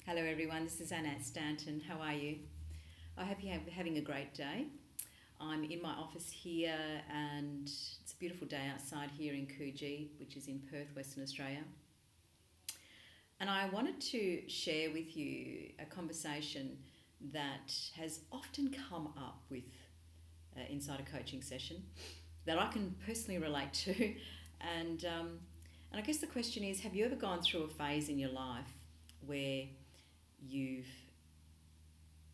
Hello everyone, this is Annette Stanton. How are you? I hope you're having a great day. I'm in my office here and it's a beautiful day outside here in Coogee, which is in Perth, Western Australia. And I wanted to share with you a conversation that has often come up with inside a coaching session that I can personally relate to. And I guess the question is, have you ever gone through a phase in your life where you've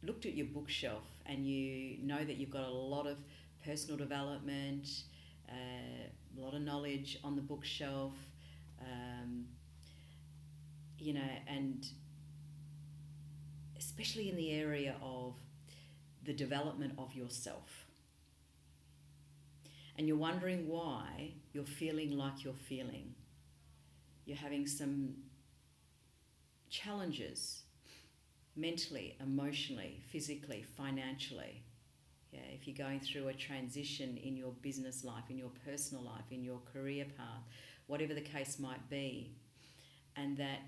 looked at your bookshelf and you know that you've got a lot of personal development, a lot of knowledge on the bookshelf, um, and especially in the area of the development of yourself. And you're wondering why you're feeling like you're feeling. You're having some challenges mentally, emotionally, physically, financially. Yeah, if you're going through a transition in your business life, in your personal life, in your career path, whatever the case might be, and that,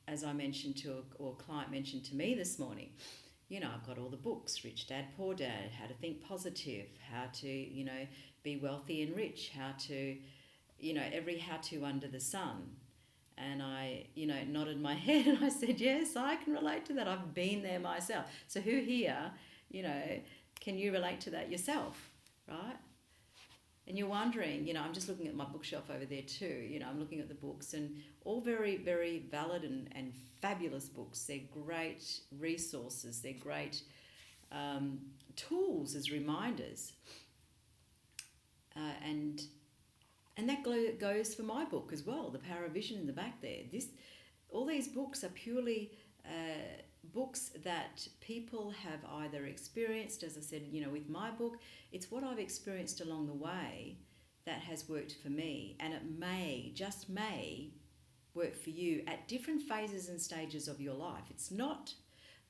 as I mentioned or a client mentioned to me this morning, I've got all the books, Rich Dad, Poor Dad, how to think positive, how to, be wealthy and rich, how to, every how-to under the sun. And I, nodded my head and I said, yes, I can relate to that. I've been there myself. So who here, can you relate to that yourself, right? And you're wondering, I'm just looking at my bookshelf over there too. I'm looking at the books and all very, very valid and fabulous books. They're great resources. They're great tools as reminders. And that goes for my book as well, The Power of Vision in the back there. All these books are purely books that people have either experienced, as I said, with my book. It's what I've experienced along the way that has worked for me, and it just may, work for you at different phases and stages of your life. It's not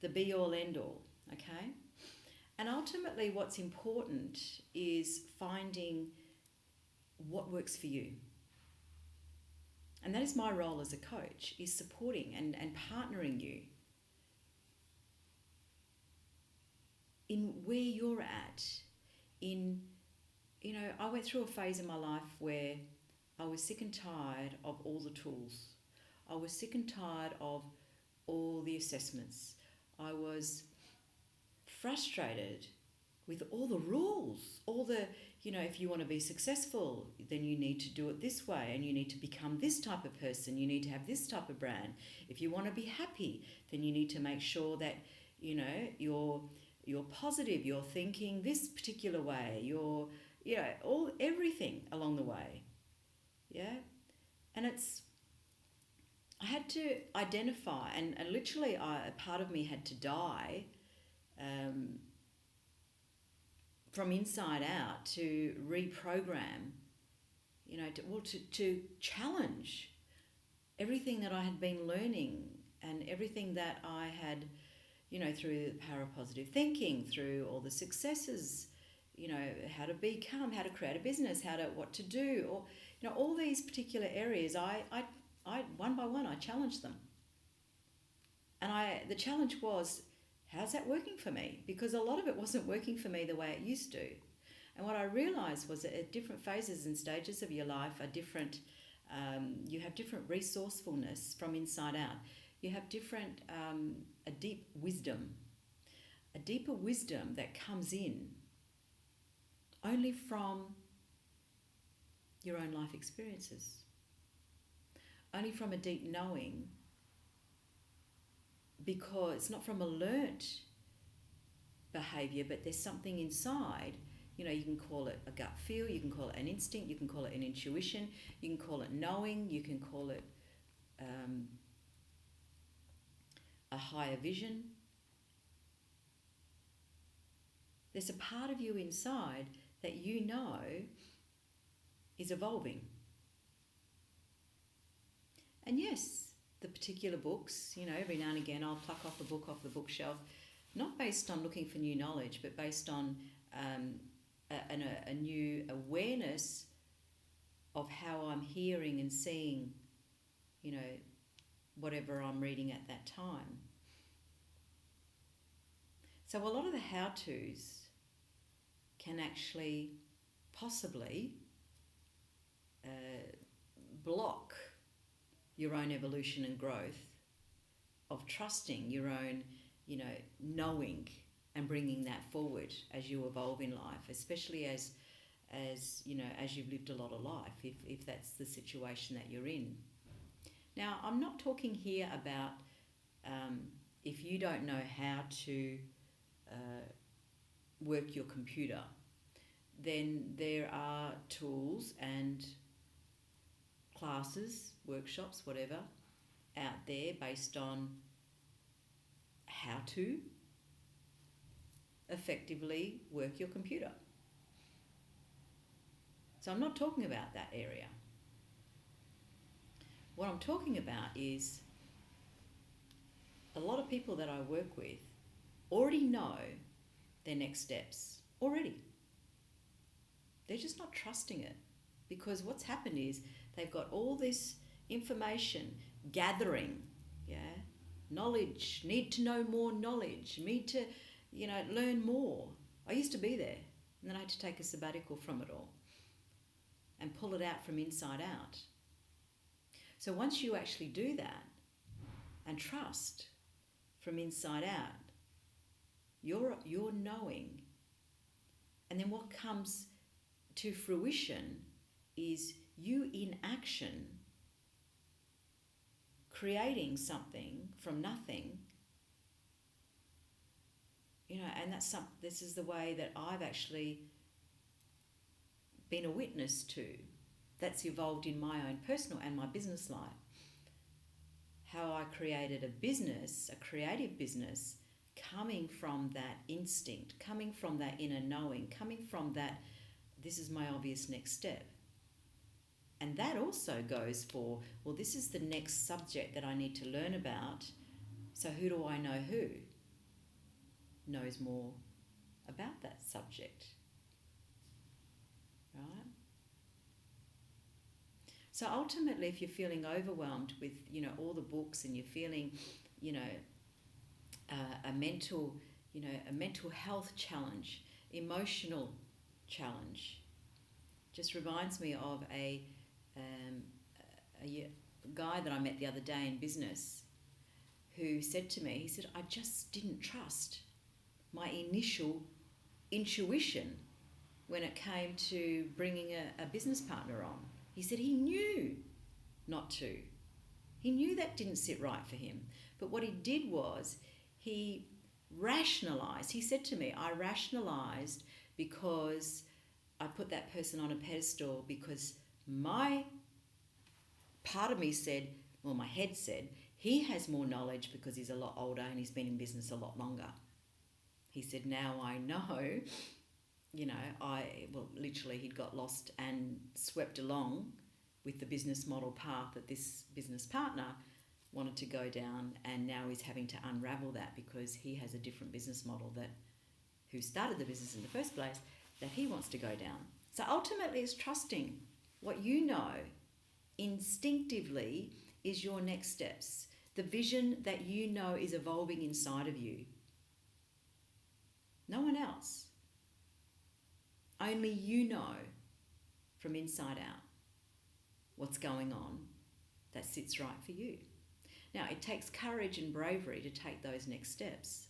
the be-all, end-all, okay? And ultimately what's important is finding what works for you. And that is my role as a coach, is supporting and partnering you in where you're at. I went through a phase in my life where I was sick and tired of all the tools. I was sick and tired of all the assessments. I was frustrated with all the rules, all the, if you want to be successful, then you need to do it this way and you need to become this type of person. You need to have this type of brand. If you want to be happy, then you need to make sure that, you're positive, you're thinking this particular way, you're, everything along the way. Yeah. And I had to identify and literally a part of me had to die, from inside out to reprogram, to challenge everything that I had been learning and everything that I had, through the power of positive thinking, through all the successes, how to become, how to create a business, what to do, or, all these particular areas, I one by one, I challenged them. And the challenge was, how's that working for me? Because a lot of it wasn't working for me the way it used to. And what I realised was that at different phases and stages of your life are different. You have different resourcefulness from inside out. You have different, a deep wisdom, a deeper wisdom that comes in only from your own life experiences, only from a deep knowing, because it's not from a learnt behaviour, but there's something inside. You can call it a gut feel, you can call it an instinct, you can call it an intuition, you can call it knowing, you can call it a higher vision. There's a part of you inside that is evolving. And yes, the particular books, every now and again I'll pluck off a book off the bookshelf, not based on looking for new knowledge, but based on a new awareness of how I'm hearing and seeing, whatever I'm reading at that time. So a lot of the how-tos can actually possibly block your own evolution and growth of trusting your own, knowing and bringing that forward as you evolve in life, especially as you've lived a lot of life, if that's the situation that you're in. Now, I'm not talking here about if you don't know how to work your computer, then there are tools and classes, workshops, whatever, out there based on how to effectively work your computer. So I'm not talking about that area. What I'm talking about is a lot of people that I work with already know their next steps already. They're just not trusting it, because what's happened is they've got all this information gathering, knowledge, need to know more knowledge, need to, learn more. I used to be there, and then I had to take a sabbatical from it all and pull it out from inside out. So once you actually do that and trust from inside out, you're knowing. And then what comes to fruition is you in action, creating something from nothing, and this is the way that I've actually been a witness to. That's evolved in my own personal and my business life. How I created a business, a creative business, coming from that instinct, coming from that inner knowing, coming from that, this is my obvious next step. And that also goes for, well, this is the next subject that I need to learn about. So who do I know who knows more about that subject? Right? So ultimately, if you're feeling overwhelmed with, all the books, and you're feeling, a mental health challenge, emotional challenge, just reminds me of a guy that I met the other day in business who said to me, he said, I just didn't trust my initial intuition when it came to bringing a business partner on. He said he knew not to. He knew that didn't sit right for him. But what he did was he rationalized. He said to me, I rationalized because I put that person on a pedestal because my part of me said, well, my head said, he has more knowledge because he's a lot older and he's been in business a lot longer. He said, now I know, literally he'd got lost and swept along with the business model path that this business partner wanted to go down, and now he's having to unravel that because he has a different business model who started the business in the first place that he wants to go down. So ultimately it's trusting what you know instinctively is your next steps, the vision that you know is evolving inside of you. No one else. Only you know from inside out what's going on that sits right for you. Now, it takes courage and bravery to take those next steps,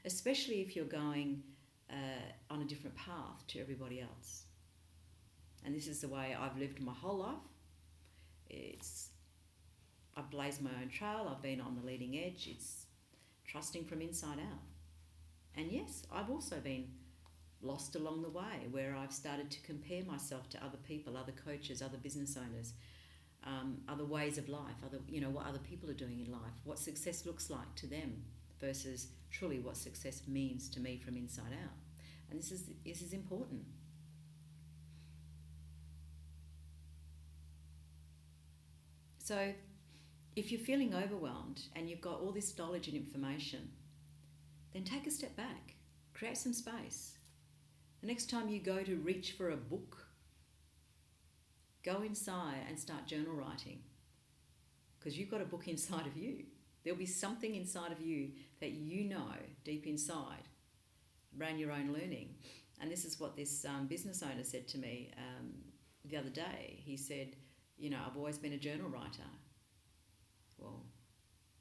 especially if you're going on a different path to everybody else. And this is the way I've lived my whole life. I've blazed my own trail. I've been on the leading edge. It's trusting from inside out. And yes, I've also been lost along the way, where I've started to compare myself to other people, other coaches, other business owners, other ways of life, what other people are doing in life, what success looks like to them versus truly what success means to me from inside out. And this is important. So if you're feeling overwhelmed and you've got all this knowledge and information, then take a step back, create some space. The next time you go to reach for a book, go inside and start journal writing. because you've got a book inside of you. There'll be something inside of you that you know deep inside around your own learning. And this is what this business owner said to me the other day. He said, I've always been a journal writer. Well,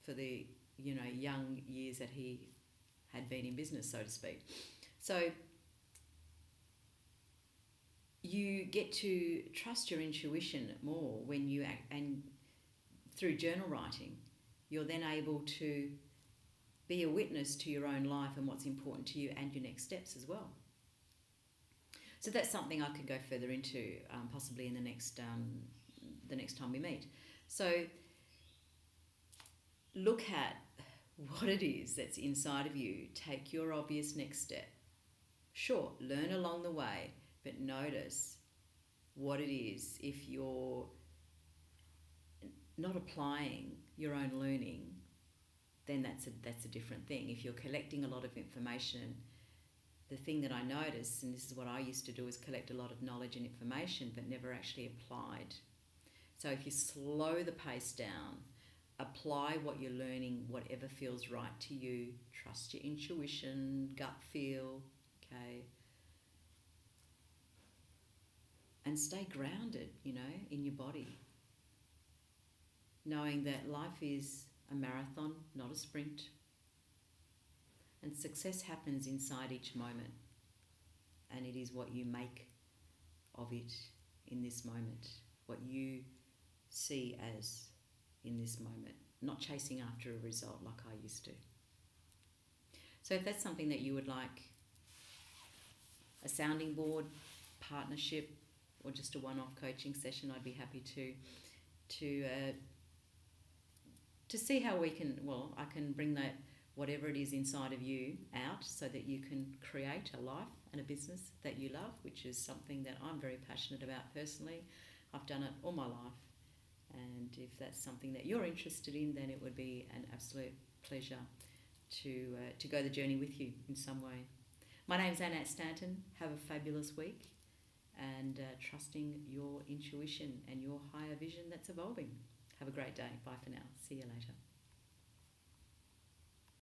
for the, young years that he had been in business, so to speak. So you get to trust your intuition more when you act, and through journal writing, you're then able to be a witness to your own life and what's important to you and your next steps as well. So that's something I could go further into possibly in the next time we meet. So look at what it is that's inside of you. Take your obvious next step. Sure, learn along the way, but notice what it is. If you're not applying your own learning, then that's a different thing. If you're collecting a lot of information, the thing that I notice, and this is what I used to do, is collect a lot of knowledge and information but never actually applied. So if you slow the pace down, apply what you're learning, whatever feels right to you, trust your intuition, gut feel, okay? And stay grounded, in your body. Knowing that life is a marathon, not a sprint. And success happens inside each moment. And it is what you make of it in this moment. What you see as in this moment. Not chasing after a result like I used to. So if that's something that you would like, a sounding board, partnership, or just a one-off coaching session, I'd be happy to see how we can, I can bring that, whatever it is inside of you, out so that you can create a life and a business that you love, which is something that I'm very passionate about personally. I've done it all my life. And if that's something that you're interested in, then it would be an absolute pleasure to go the journey with you in some way. My name's Annette Stanton. Have a fabulous week, and trusting your intuition and your higher vision that's evolving. Have a great day. Bye for now. See you later.